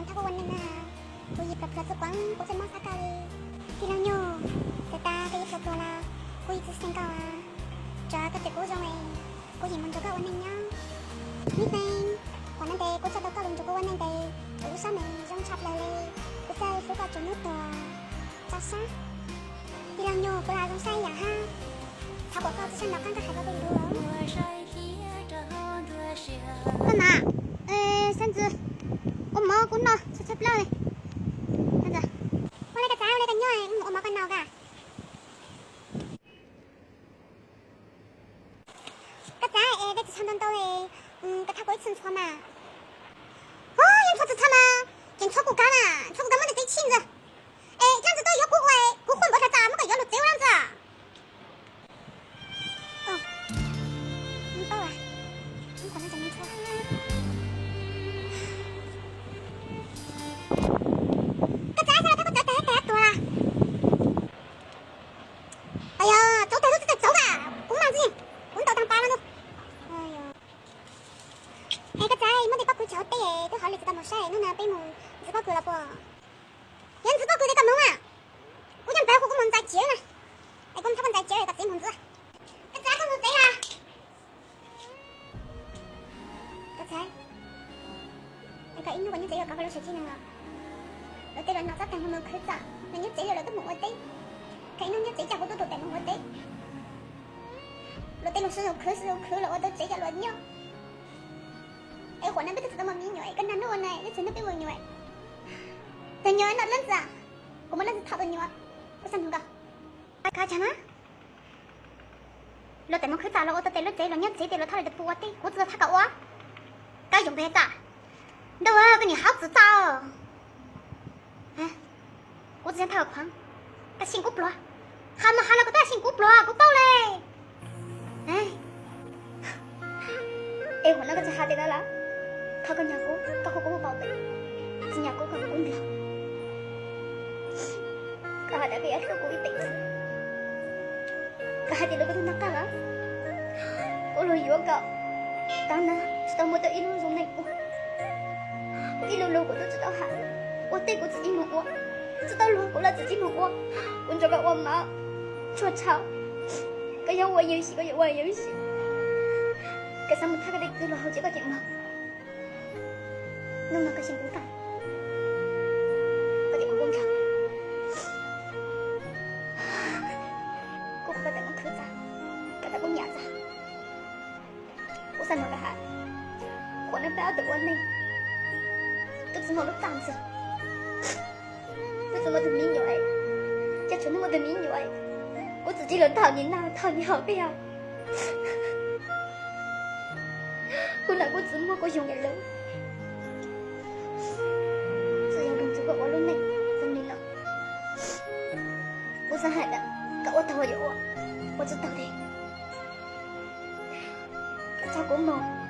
타고 왔는데 고이 벽에서 꽝 고제 마사가리 기량요 됐다 그이 벽돌아 고이 드생가와 저 그때 고정에 고이 먼저가 왔는냐 미생 왔는데 고차도 가론 주고 왔는데 우산에 좀 잡달래 그새 수가 좀 늦더 짰어 기량요 그라 좀 사이야 하 사고 까지 생각한 거 하다 보이로 하나 선즈 엄마 cũng sắp lên bây giờ qua đây cái cháu đây cái nhoi 엄마 con nào cả cái cháu đây chỉ tôi cái thằng quấy chân cho mà em cho cho mà em cho cụ cá mà để chín rồi这样子都有骨灰骨混不它咋么个有了这样子到了你管它怎么说lo 때문에 그 달라고 또 때려 제일 냐 제대로 탈을 듣고 왔대 고즈가 타가와 가 용배다 너와 그니 하우스 짜어 에 고즈는 타가 광 다 신고 불러 하면 하라고 다 신고 불러 고 떠래 에이 에 혼나가 저 하대가라 가거냐고 가고 bảo vệ 지냐고 가고 공려 가하다 그 약속 고기 땡 kahati lagu tentang kala olo yoga tana sudah mau tak inu zong naik我一路路我都知道喊我对我自己猛我知道路过了自己猛我问这个我妈说吵个要玩游戏个要玩游戏个上面他个得给了好几个电话弄那个幸福感个电话工厂个等我可咋个等我伢子我三头个孩我那不要等我呢都是我的长子这是我的名女儿这全是我的名女儿我自己能讨你那讨你好个呀我哪个怎么个用个人只要跟这个我弄呢证明了我是害的我讨厌我知道的，他过梦。